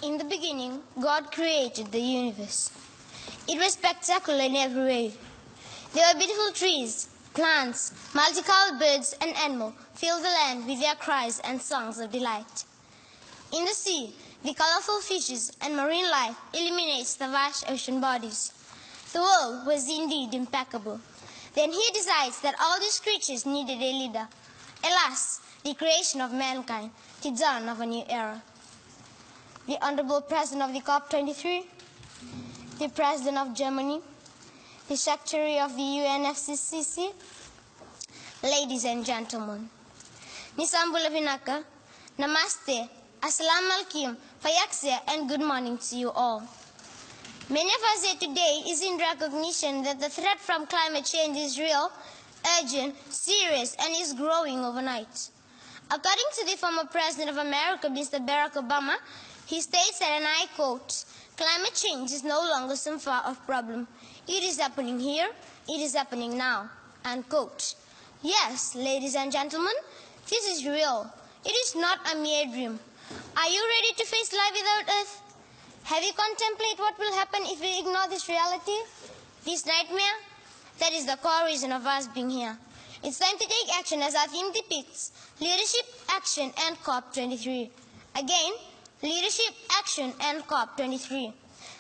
In the beginning, God created the universe. It was spectacular in every way. There were beautiful trees, plants, multicolored birds and animals filled the land with their cries and songs of delight. In the sea, the colorful fishes and marine life illuminates the vast ocean bodies. The world was indeed impeccable. Then he decides that all these creatures needed a leader. Alas, the creation of mankind, the dawn of a new era. The Honorable President of the COP23, the President of Germany, the Secretary of the UNFCCC, ladies and gentlemen. Nisambula Vinaka, Namaste, Assalamu alaikum, Fayaksya, and good morning to you all. Many of us here today is in recognition that the threat from climate change is real, urgent, serious, and is growing overnight. According to the former President of America, Mr. Barack Obama, he states that, and I quote, "Climate change is no longer some far-off problem. It is happening here, it is happening now," unquote. Yes, ladies and gentlemen, this is real. It is not a mere dream. Are you ready to face life without Earth? Have you contemplated what will happen if we ignore this reality, this nightmare? That is the core reason of us being here. It's time to take action as our theme depicts: leadership, action, and COP23. Again, leadership, action, and COP23.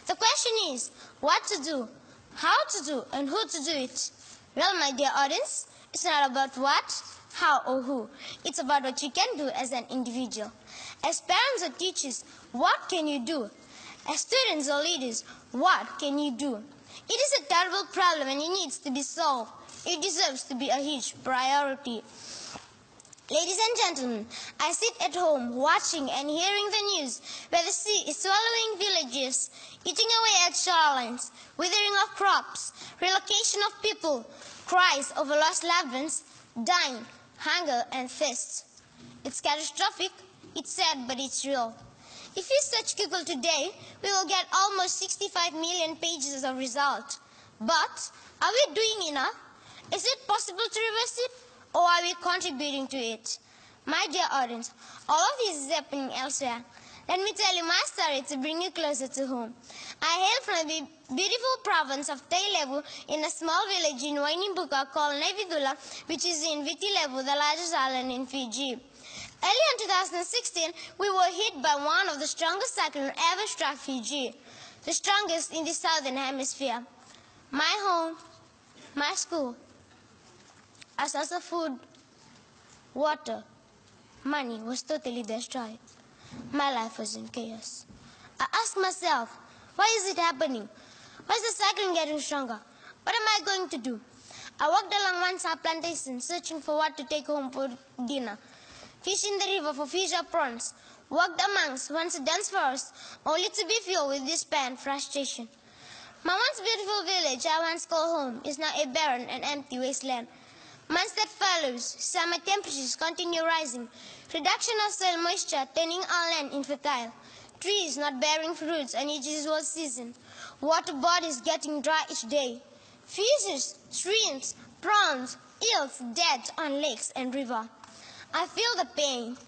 The question is, what to do, how to do, and who to do it? Well, my dear audience, it's not about what, how, or who. It's about what you can do as an individual. As parents or teachers, what can you do? As students or leaders, what can you do? It is a terrible problem and it needs to be solved. It deserves to be a huge priority. Ladies and gentlemen, I sit at home watching and hearing the news where the sea is swallowing villages, eating away at shorelines, withering of crops, relocation of people, cries over lost loved ones, dying, hunger and thirst. It's catastrophic, it's sad, but it's real. If we search Google today, we will get almost 65 million pages of results. But are we doing enough? Is it possible to reverse it? Or are we contributing to it? My dear audience, all of this is happening elsewhere. Let me tell you my story to bring you closer to home. I hail from the beautiful province of Tailevu in a small village in Wainimbuka called Nevidula, which is in Vitilevu, the largest island in Fiji. Early in 2016, we were hit by one of the strongest cyclones ever struck Fiji, the strongest in the southern hemisphere. My home, my school, a source of food, water, money was totally destroyed. My life was in chaos. I asked myself, why is it happening? Why is the cyclone getting stronger? What am I going to do? I walked along one side plantation searching for what to take home for dinner. Fished in the river for fish or prawns. Walked amongst once a dense forest, only to be filled with despair and frustration. My once beautiful village I once called home is now a barren and empty wasteland. Months that follows, summer temperatures continue rising, reduction of soil moisture turning our land infertile, trees not bearing fruits and it is usual season, water bodies getting dry each day, fishes, streams, prawns, eels dead on lakes and river. I feel the pain,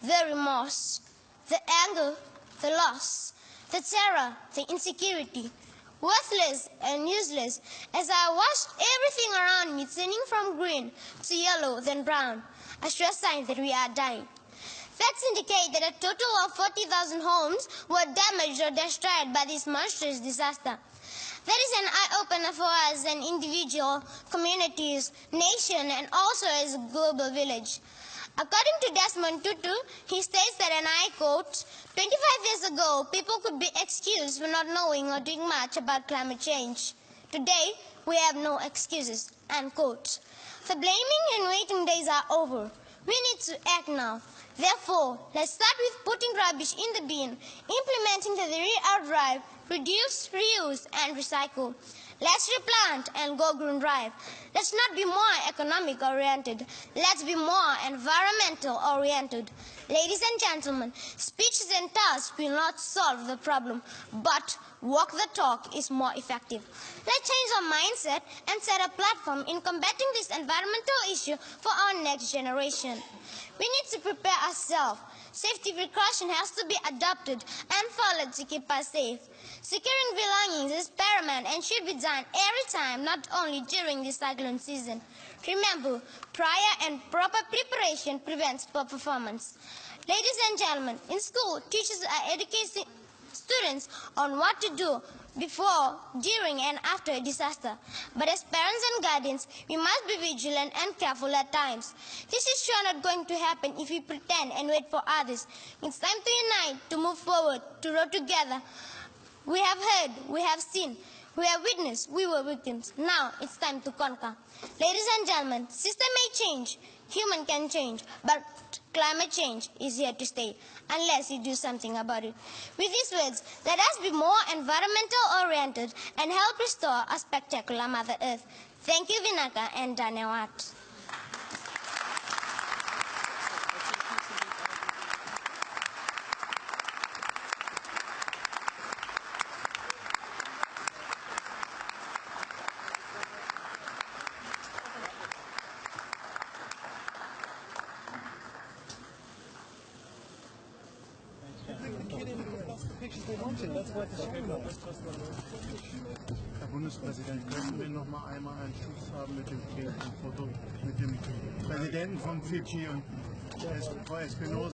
the remorse, the anger, the loss, the terror, the insecurity, worthless and useless, as I watched everything around me turning from green to yellow, then brown, a sure sign that we are dying. Facts indicate that a total of 40,000 homes were damaged or destroyed by this monstrous disaster. That is an eye-opener for us as an individual, communities, nation, and also as a global village. According to Desmond Tutu, he states that, and I quote, 25 years ago, people could be excused for not knowing or doing much about climate change. Today, we have no excuses, unquote. The blaming and waiting days are over. We need to act now. Therefore, let's start with putting rubbish in the bin, implementing the re-out drive, reduce, reuse, and recycle. Let's replant and go green drive. Let's not be more economic oriented. Let's be more environmental oriented. Ladies and gentlemen, speeches and tasks will not solve the problem, but walk the talk is more effective. Let's change our mindset and set a platform in combating this environmental issue for our next generation. We need to prepare ourselves. Safety precaution has to be adopted and followed to keep us safe. Securing belongings is paramount and should be done every time, not only during the cyclone season. Remember, prior and proper preparation prevents poor performance. Ladies and gentlemen, in school, teachers are educating students on what to do before, during, and after a disaster. But as parents and guardians, we must be vigilant and careful at times. This is sure not going to happen if we pretend and wait for others. It's time to unite, to move forward, to row together. We have heard, we have seen, we have witnessed, we were victims. Now it's time to conquer. Ladies and gentlemen, system may change, human can change, but climate change is here to stay unless you do something about it. With these words, let us be more environmental oriented and help restore a spectacular Mother Earth. Thank you, Vinaka and Dhanyawad. Herr Bundespräsident, könnten wir noch mal einmal einen Schuss haben mit dem Foto mit dem Präsidenten von Fidschi und Frau Espinosa?